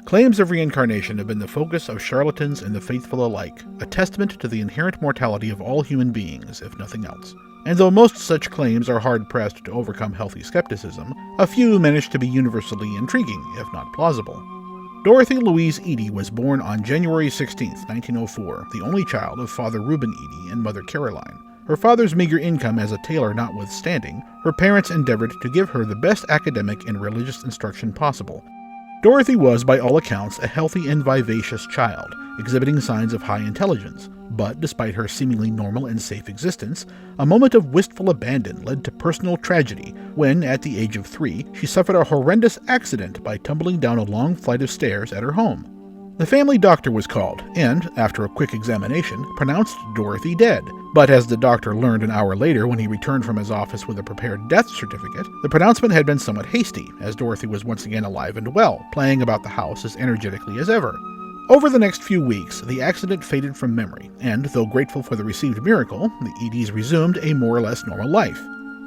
Claims of reincarnation have been the focus of charlatans and the faithful alike, a testament to the inherent mortality of all human beings, if nothing else. And though most such claims are hard-pressed to overcome healthy skepticism, a few manage to be universally intriguing, if not plausible. Dorothy Louise Eady was born on January 16, 1904, the only child of Father Reuben Eady and Mother Caroline. Her father's meager income as a tailor notwithstanding, her parents endeavored to give her the best academic and religious instruction possible. Dorothy was, by all accounts, a healthy and vivacious child, exhibiting signs of high intelligence. But despite her seemingly normal and safe existence, a moment of wistful abandon led to personal tragedy when, at the age of 3, she suffered a horrendous accident by tumbling down a long flight of stairs at her home. The family doctor was called, and, after a quick examination, pronounced Dorothy dead. But as the doctor learned an hour later when he returned from his office with a prepared death certificate, the pronouncement had been somewhat hasty, as Dorothy was once again alive and well, playing about the house as energetically as ever. Over the next few weeks, the accident faded from memory, and though grateful for the received miracle, the Eadys resumed a more or less normal life.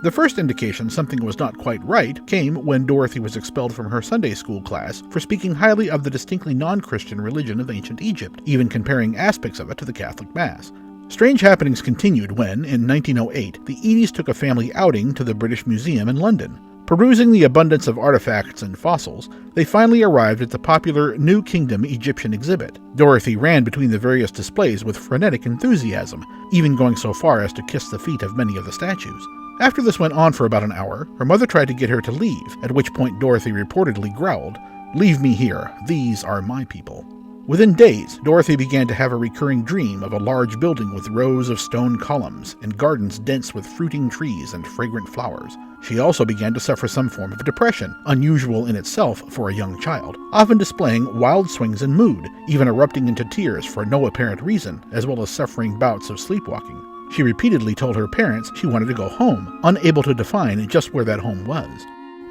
The first indication something was not quite right came when Dorothy was expelled from her Sunday school class for speaking highly of the distinctly non-Christian religion of ancient Egypt, even comparing aspects of it to the Catholic Mass. Strange happenings continued when, in 1908, the Eadys took a family outing to the British Museum in London. Perusing the abundance of artifacts and fossils, they finally arrived at the popular New Kingdom Egyptian exhibit. Dorothy ran between the various displays with frenetic enthusiasm, even going so far as to kiss the feet of many of the statues. After this went on for about an hour, her mother tried to get her to leave, at which point Dorothy reportedly growled, "Leave me here, these are my people." Within days, Dorothy began to have a recurring dream of a large building with rows of stone columns and gardens dense with fruiting trees and fragrant flowers. She also began to suffer some form of depression, unusual in itself for a young child, often displaying wild swings in mood, even erupting into tears for no apparent reason, as well as suffering bouts of sleepwalking. She repeatedly told her parents she wanted to go home, unable to define just where that home was.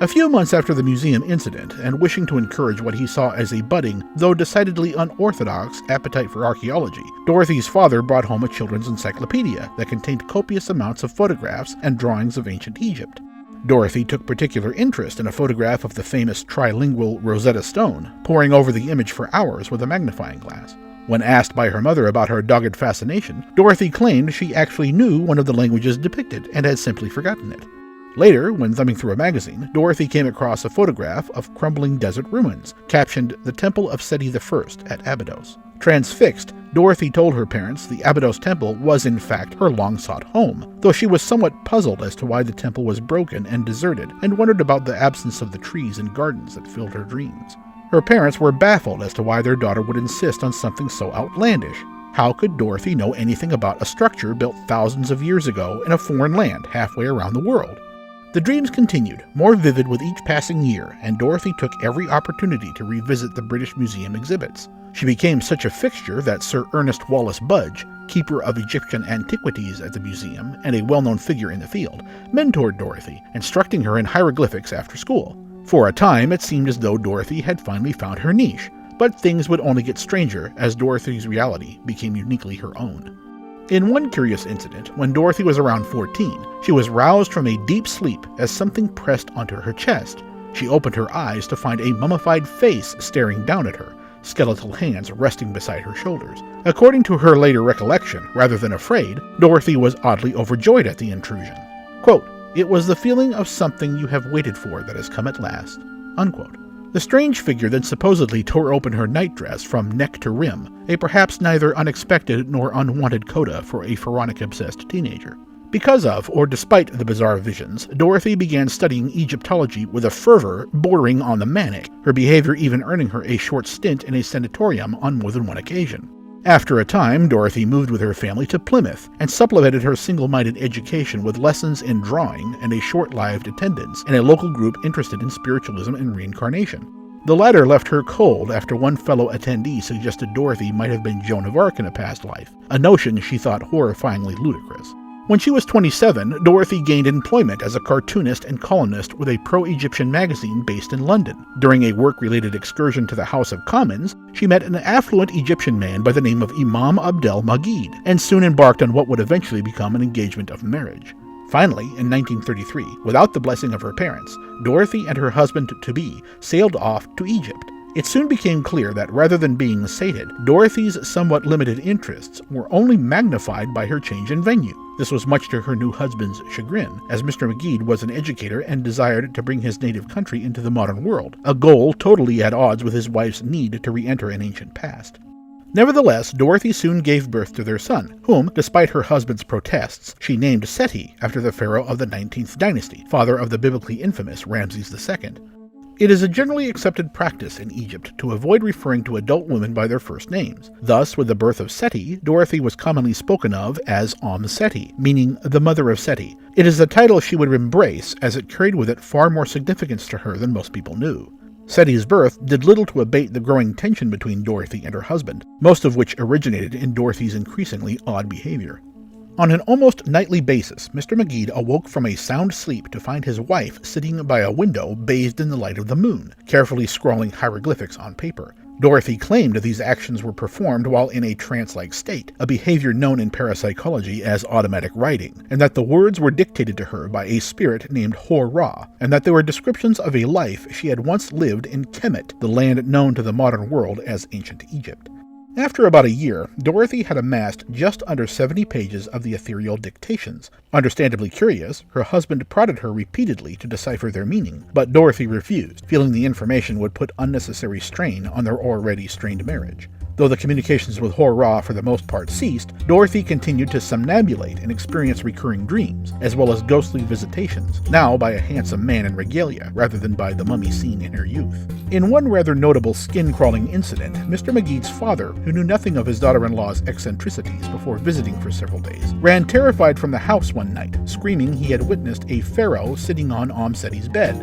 A few months after the museum incident, and wishing to encourage what he saw as a budding, though decidedly unorthodox, appetite for archaeology, Dorothy's father brought home a children's encyclopedia that contained copious amounts of photographs and drawings of ancient Egypt. Dorothy took particular interest in a photograph of the famous trilingual Rosetta Stone, poring over the image for hours with a magnifying glass. When asked by her mother about her dogged fascination, Dorothy claimed she actually knew one of the languages depicted and had simply forgotten it. Later, when thumbing through a magazine, Dorothy came across a photograph of crumbling desert ruins, captioned "The Temple of Seti I at Abydos." Transfixed, Dorothy told her parents the Abydos temple was in fact her long-sought home, though she was somewhat puzzled as to why the temple was broken and deserted, and wondered about the absence of the trees and gardens that filled her dreams. Her parents were baffled as to why their daughter would insist on something so outlandish. How could Dorothy know anything about a structure built thousands of years ago in a foreign land halfway around the world? The dreams continued, more vivid with each passing year, and Dorothy took every opportunity to revisit the British Museum exhibits. She became such a fixture that Sir Ernest Wallace Budge, keeper of Egyptian antiquities at the museum and a well-known figure in the field, mentored Dorothy, instructing her in hieroglyphics after school. For a time, it seemed as though Dorothy had finally found her niche, but things would only get stranger as Dorothy's reality became uniquely her own. In one curious incident, when Dorothy was around 14, she was roused from a deep sleep as something pressed onto her chest. She opened her eyes to find a mummified face staring down at her, skeletal hands resting beside her shoulders. According to her later recollection, rather than afraid, Dorothy was oddly overjoyed at the intrusion. Quote, "It was the feeling of something you have waited for that has come at last." Unquote. The strange figure then supposedly tore open her nightdress from neck to rim, a perhaps neither unexpected nor unwanted coda for a pharaonic-obsessed teenager. Because of, or despite the bizarre visions, Dorothy began studying Egyptology with a fervor bordering on the manic, her behavior even earning her a short stint in a sanatorium on more than one occasion. After a time, Dorothy moved with her family to Plymouth and supplemented her single-minded education with lessons in drawing and a short-lived attendance in a local group interested in spiritualism and reincarnation. The latter left her cold after one fellow attendee suggested Dorothy might have been Joan of Arc in a past life, a notion she thought horrifyingly ludicrous. When she was 27, Dorothy gained employment as a cartoonist and columnist with a pro-Egyptian magazine based in London. During a work-related excursion to the House of Commons, she met an affluent Egyptian man by the name of Imam Abdel Magid, and soon embarked on what would eventually become an engagement of marriage. Finally, in 1933, without the blessing of her parents, Dorothy and her husband-to-be sailed off to Egypt. It soon became clear that rather than being sated, Dorothy's somewhat limited interests were only magnified by her change in venue. This was much to her new husband's chagrin, as Mr. MacLeod was an educator and desired to bring his native country into the modern world, a goal totally at odds with his wife's need to re-enter an ancient past. Nevertheless, Dorothy soon gave birth to their son, whom, despite her husband's protests, she named Seti after the pharaoh of the 19th dynasty, father of the biblically infamous Ramses II. It is a generally accepted practice in Egypt to avoid referring to adult women by their first names. Thus, with the birth of Seti, Dorothy was commonly spoken of as Omm Seti, meaning the mother of Seti. It is a title she would embrace, as it carried with it far more significance to her than most people knew. Seti's birth did little to abate the growing tension between Dorothy and her husband, most of which originated in Dorothy's increasingly odd behavior. On an almost nightly basis, Mr. MacLeod awoke from a sound sleep to find his wife sitting by a window bathed in the light of the moon, carefully scrawling hieroglyphics on paper. Dorothy claimed these actions were performed while in a trance-like state, a behavior known in parapsychology as automatic writing, and that the words were dictated to her by a spirit named Hor-Ra, and that they were descriptions of a life she had once lived in Kemet, the land known to the modern world as ancient Egypt. After about a year, Dorothy had amassed just under 70 pages of the ethereal dictations. Understandably curious, her husband prodded her repeatedly to decipher their meaning, but Dorothy refused, feeling the information would put unnecessary strain on their already strained marriage. Though the communications with Hor-Ra for the most part ceased, Dorothy continued to somnambulate and experience recurring dreams, as well as ghostly visitations, now by a handsome man in regalia, rather than by the mummy seen in her youth. In one rather notable skin-crawling incident, Mr. MacLeod's father, who knew nothing of his daughter-in-law's eccentricities before visiting for several days, ran terrified from the house one night, screaming he had witnessed a pharaoh sitting on Omm Seti's bed.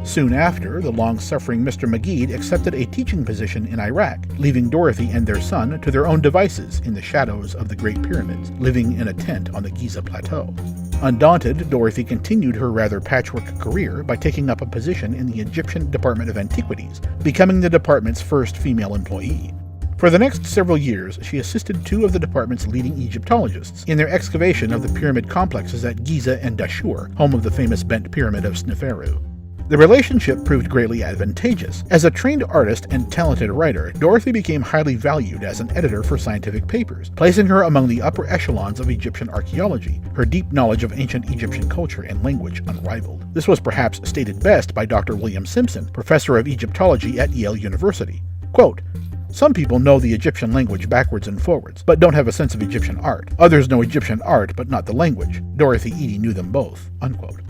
Soon after, the long-suffering Mr. MacLeod accepted a teaching position in Iraq, leaving Dorothy and their son to their own devices in the shadows of the Great Pyramids, living in a tent on the Giza Plateau. Undaunted, Dorothy continued her rather patchwork career by taking up a position in the Egyptian Department of Antiquities, becoming the department's first female employee. For the next several years, she assisted two of the department's leading Egyptologists in their excavation of the pyramid complexes at Giza and Dashur, home of the famous bent pyramid of Sneferu. The relationship proved greatly advantageous. As a trained artist and talented writer, Dorothy became highly valued as an editor for scientific papers, placing her among the upper echelons of Egyptian archaeology, her deep knowledge of ancient Egyptian culture and language unrivaled. This was perhaps stated best by Dr. William Simpson, professor of Egyptology at Yale University. Quote, "Some people know the Egyptian language backwards and forwards, but don't have a sense of Egyptian art. Others know Egyptian art, but not the language. Dorothy Eady knew them both." Unquote.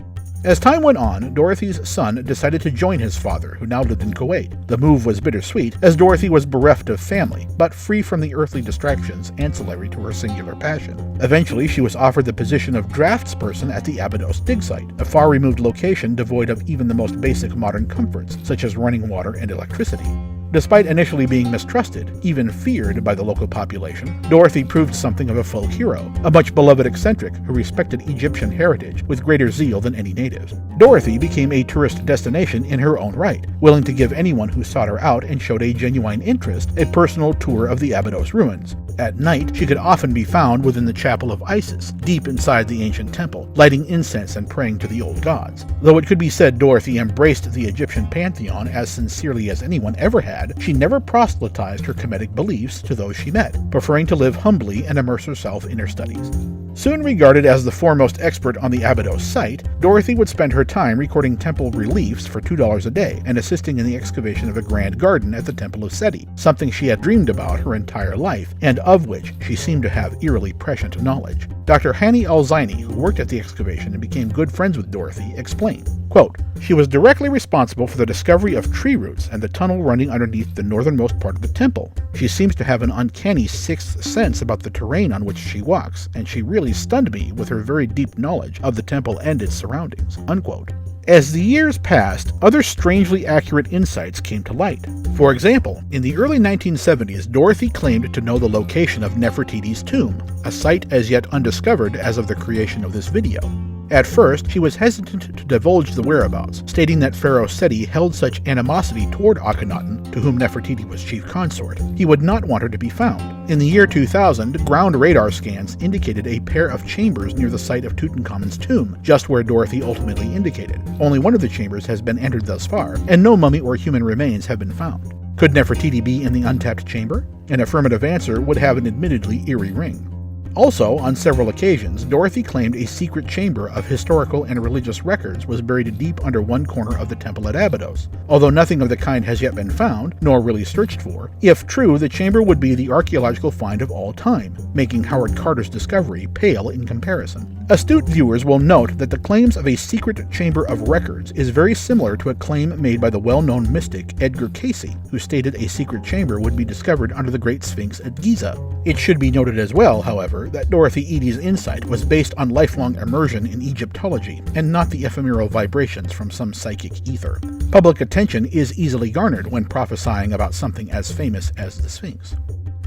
As time went on, Dorothy's son decided to join his father, who now lived in Kuwait. The move was bittersweet, as Dorothy was bereft of family, but free from the earthly distractions ancillary to her singular passion. Eventually, she was offered the position of draftsperson at the Abydos dig site, a far-removed location devoid of even the most basic modern comforts, such as running water and electricity. Despite initially being mistrusted, even feared by the local population, Dorothy proved something of a folk hero, a much beloved eccentric who respected Egyptian heritage with greater zeal than any natives. Dorothy became a tourist destination in her own right, willing to give anyone who sought her out and showed a genuine interest a personal tour of the Abydos ruins. At night, she could often be found within the chapel of Isis, deep inside the ancient temple, lighting incense and praying to the old gods. Though it could be said Dorothy embraced the Egyptian pantheon as sincerely as anyone ever had, she never proselytized her Kemetic beliefs to those she met, preferring to live humbly and immerse herself in her studies. Soon regarded as the foremost expert on the Abydos site, Dorothy would spend her time recording temple reliefs for $2 a day and assisting in the excavation of a grand garden at the Temple of Seti, something she had dreamed about her entire life, and of which she seemed to have eerily prescient knowledge. Dr. Hani Al-Zaini, who worked at the excavation and became good friends with Dorothy, explained, quote, "She was directly responsible for the discovery of tree roots and the tunnel running underneath the northernmost part of the temple. She seems to have an uncanny sixth sense about the terrain on which she walks, and she really stunned me with her very deep knowledge of the temple and its surroundings." Unquote. As the years passed, other strangely accurate insights came to light. For example, in the early 1970s, Dorothy claimed to know the location of Nefertiti's tomb, a site as yet undiscovered as of the creation of this video. At first, she was hesitant to divulge the whereabouts, stating that Pharaoh Seti held such animosity toward Akhenaten, to whom Nefertiti was chief consort, he would not want her to be found. In the year 2000, ground radar scans indicated a pair of chambers near the site of Tutankhamun's tomb, just where Dorothy ultimately indicated. Only one of the chambers has been entered thus far, and no mummy or human remains have been found. Could Nefertiti be in the untapped chamber? An affirmative answer would have an admittedly eerie ring. Also, on several occasions, Dorothy claimed a secret chamber of historical and religious records was buried deep under one corner of the temple at Abydos. Although nothing of the kind has yet been found, nor really searched for, if true, the chamber would be the archaeological find of all time, making Howard Carter's discovery pale in comparison. Astute viewers will note that the claims of a secret chamber of records is very similar to a claim made by the well-known mystic Edgar Cayce, who stated a secret chamber would be discovered under the Great Sphinx at Giza. It should be noted as well, however, that Dorothy Eady's insight was based on lifelong immersion in Egyptology, and not the ephemeral vibrations from some psychic ether. Public attention is easily garnered when prophesying about something as famous as the Sphinx.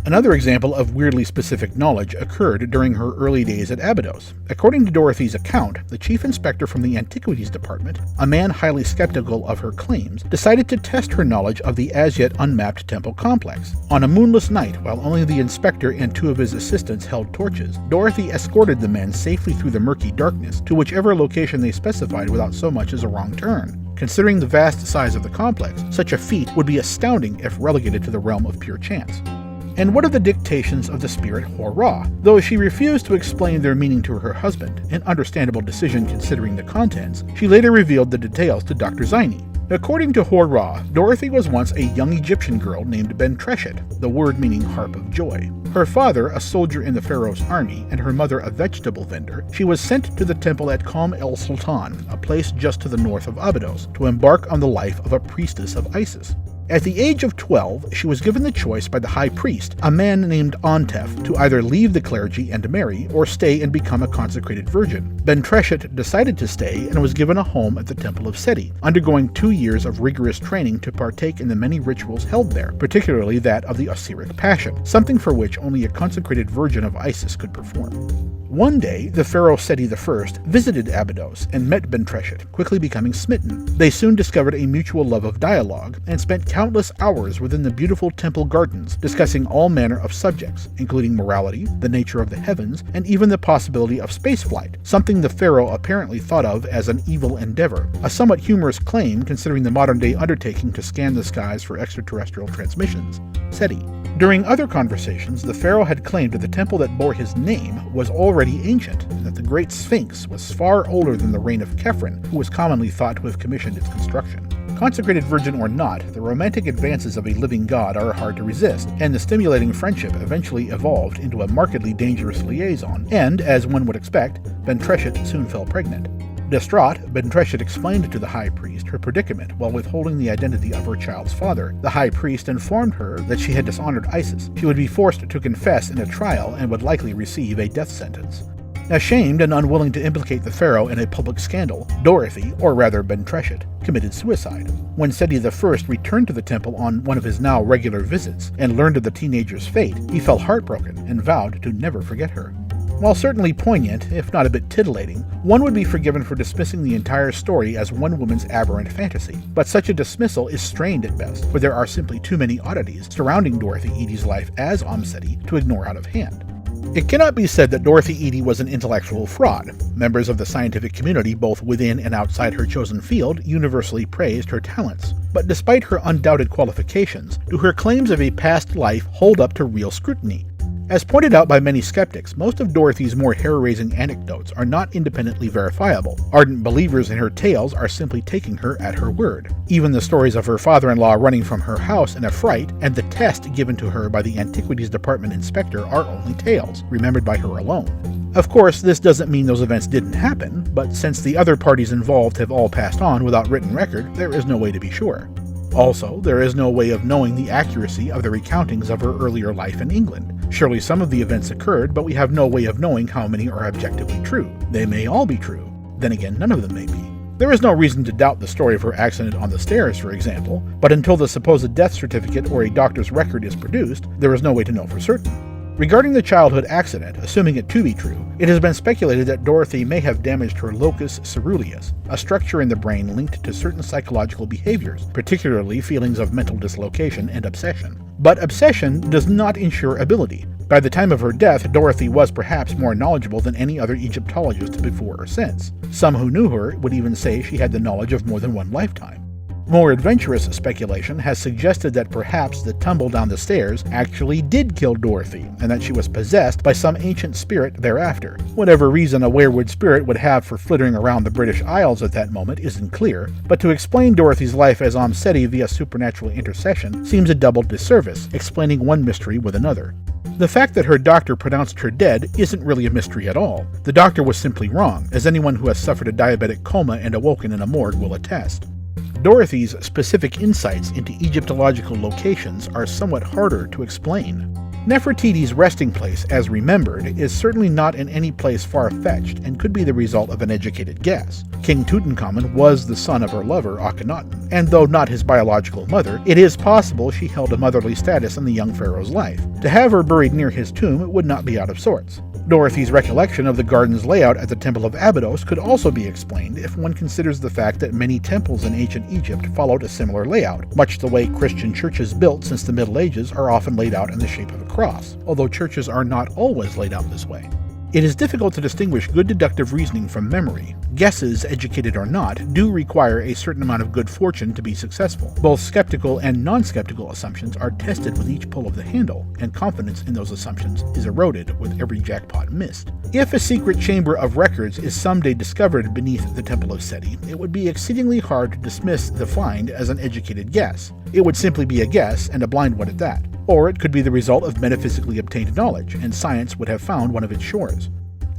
Another example of weirdly specific knowledge occurred during her early days at Abydos. According to Dorothy's account, the chief inspector from the Antiquities Department, a man highly skeptical of her claims, decided to test her knowledge of the as-yet unmapped temple complex. On a moonless night, while only the inspector and two of his assistants held torches, Dorothy escorted the men safely through the murky darkness to whichever location they specified without so much as a wrong turn. Considering the vast size of the complex, such a feat would be astounding if relegated to the realm of pure chance. And what of the dictations of the spirit Hor-Ra? Though she refused to explain their meaning to her husband, an understandable decision considering the contents, she later revealed the details to Dr. Ziny. According to Hor-Ra, Dorothy was once a young Egyptian girl named Ben-Treshet, the word meaning harp of joy. Her father, a soldier in the pharaoh's army, and her mother a vegetable vendor, she was sent to the temple at Qom el-Sultan, a place just to the north of Abydos, to embark on the life of a priestess of Isis. At the age of 12, she was given the choice by the high priest, a man named Antef, to either leave the clergy and marry, or stay and become a consecrated virgin. Ben-Treshet decided to stay and was given a home at the Temple of Seti, undergoing 2 years of rigorous training to partake in the many rituals held there, particularly that of the Osiris Passion, something for which only a consecrated virgin of Isis could perform. One day, the pharaoh Seti I visited Abydos and met Ben-Treshet, quickly becoming smitten. They soon discovered a mutual love of dialogue, and spent countless hours within the beautiful temple gardens, discussing all manner of subjects, including morality, the nature of the heavens, and even the possibility of spaceflight, something the pharaoh apparently thought of as an evil endeavor, a somewhat humorous claim considering the modern-day undertaking to scan the skies for extraterrestrial transmissions. Seti. During other conversations, the pharaoh had claimed that the temple that bore his name was already ancient, and that the Great Sphinx was far older than the reign of Khephren, who was commonly thought to have commissioned its construction. Consecrated virgin or not, the romantic advances of a living god are hard to resist, and the stimulating friendship eventually evolved into a markedly dangerous liaison, and, as one would expect, Ben-Treshet soon fell pregnant. Distraught, Ben-Treshet explained to the high priest her predicament while withholding the identity of her child's father. The high priest informed her that she had dishonored Isis. She would be forced to confess in a trial and would likely receive a death sentence. Ashamed and unwilling to implicate the pharaoh in a public scandal, Dorothy, or rather Ben-Treshet, committed suicide. When Seti I returned to the temple on one of his now regular visits and learned of the teenager's fate, he felt heartbroken and vowed to never forget her. While certainly poignant, if not a bit titillating, one would be forgiven for dismissing the entire story as one woman's aberrant fantasy. But such a dismissal is strained at best, for there are simply too many oddities surrounding Dorothy Eady's life as Omm Seti to ignore out of hand. It cannot be said that Dorothy Eady was an intellectual fraud. Members of the scientific community, both within and outside her chosen field, universally praised her talents. But despite her undoubted qualifications, do her claims of a past life hold up to real scrutiny? As pointed out by many skeptics, most of Dorothy's more hair-raising anecdotes are not independently verifiable. Ardent believers in her tales are simply taking her at her word. Even the stories of her father-in-law running from her house in a fright and the test given to her by the Antiquities Department inspector are only tales, remembered by her alone. Of course, this doesn't mean those events didn't happen, but since the other parties involved have all passed on without written record, there is no way to be sure. Also, there is no way of knowing the accuracy of the recountings of her earlier life in England. Surely some of the events occurred, but we have no way of knowing how many are objectively true. They may all be true. Then again, none of them may be. There is no reason to doubt the story of her accident on the stairs, for example, but until the supposed death certificate or a doctor's record is produced, there is no way to know for certain. Regarding the childhood accident, assuming it to be true, it has been speculated that Dorothy may have damaged her locus ceruleus, a structure in the brain linked to certain psychological behaviors, particularly feelings of mental dislocation and obsession. But obsession does not ensure ability. By the time of her death, Dorothy was perhaps more knowledgeable than any other Egyptologist before or since. Some who knew her would even say she had the knowledge of more than one lifetime. More adventurous speculation has suggested that perhaps the tumble down the stairs actually did kill Dorothy, and that she was possessed by some ancient spirit thereafter. Whatever reason a werewood spirit would have for flittering around the British Isles at that moment isn't clear, but to explain Dorothy's life as Omm Seti via supernatural intercession seems a double disservice, explaining one mystery with another. The fact that her doctor pronounced her dead isn't really a mystery at all. The doctor was simply wrong, as anyone who has suffered a diabetic coma and awoken in a morgue will attest. Dorothy's specific insights into Egyptological locations are somewhat harder to explain. Nefertiti's resting place, as remembered, is certainly not in any place far-fetched and could be the result of an educated guess. King Tutankhamun was the son of her lover, Akhenaten, and though not his biological mother, it is possible she held a motherly status in the young pharaoh's life. To have her buried near his tomb would not be out of sorts. Dorothy's recollection of the garden's layout at the Temple of Abydos could also be explained if one considers the fact that many temples in ancient Egypt followed a similar layout, much the way Christian churches built since the Middle Ages are often laid out in the shape of a cross, although churches are not always laid out this way. It is difficult to distinguish good deductive reasoning from memory. Guesses, educated or not, do require a certain amount of good fortune to be successful. Both skeptical and non-skeptical assumptions are tested with each pull of the handle, and confidence in those assumptions is eroded with every jackpot missed. If a secret chamber of records is someday discovered beneath the Temple of Seti, it would be exceedingly hard to dismiss the find as an educated guess. It would simply be a guess, and a blind one at that. Or it could be the result of metaphysically obtained knowledge, and science would have found one of its shores.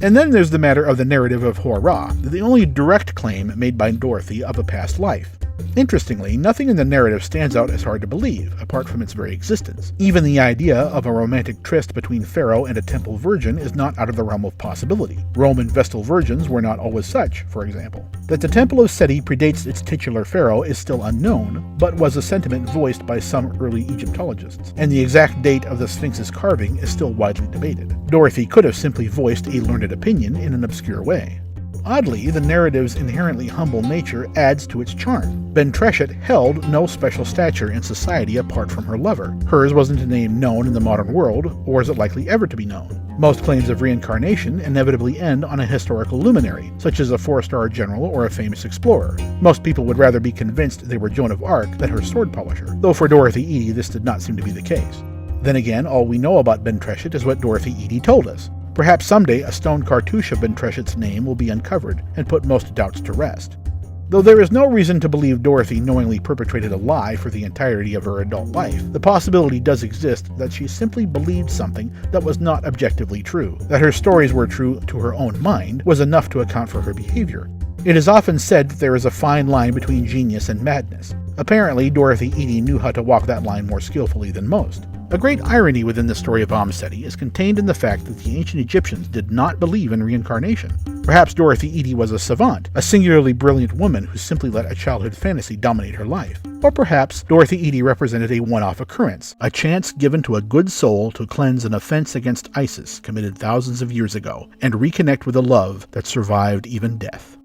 And then there's the matter of the narrative of Hor-Ra, the only direct claim made by Dorothy of a past life. Interestingly, nothing in the narrative stands out as hard to believe, apart from its very existence. Even the idea of a romantic tryst between Pharaoh and a temple virgin is not out of the realm of possibility. Roman Vestal virgins were not always such, for example. That the Temple of Seti predates its titular pharaoh is still unknown, but was a sentiment voiced by some early Egyptologists, and the exact date of the Sphinx's carving is still widely debated. Dorothy could have simply voiced a learned opinion in an obscure way. Oddly, the narrative's inherently humble nature adds to its charm. Bentreshet held no special stature in society apart from her lover. Hers wasn't a name known in the modern world, or is it likely ever to be known. Most claims of reincarnation inevitably end on a historical luminary, such as a 4-star general or a famous explorer. Most people would rather be convinced they were Joan of Arc than her sword polisher, though for Dorothy Eady this did not seem to be the case. Then again, all we know about Bentreshet is what Dorothy Eady told us. Perhaps someday a stone cartouche of Bentreshet's name will be uncovered and put most doubts to rest. Though there is no reason to believe Dorothy knowingly perpetrated a lie for the entirety of her adult life, the possibility does exist that she simply believed something that was not objectively true. That her stories were true to her own mind was enough to account for her behavior. It is often said that there is a fine line between genius and madness. Apparently, Dorothy Eady knew how to walk that line more skillfully than most. A great irony within the story of Omm Seti is contained in the fact that the ancient Egyptians did not believe in reincarnation. Perhaps Dorothy Eady was a savant, a singularly brilliant woman who simply let a childhood fantasy dominate her life. Or perhaps Dorothy Eady represented a one-off occurrence, a chance given to a good soul to cleanse an offense against Isis committed thousands of years ago, and reconnect with a love that survived even death.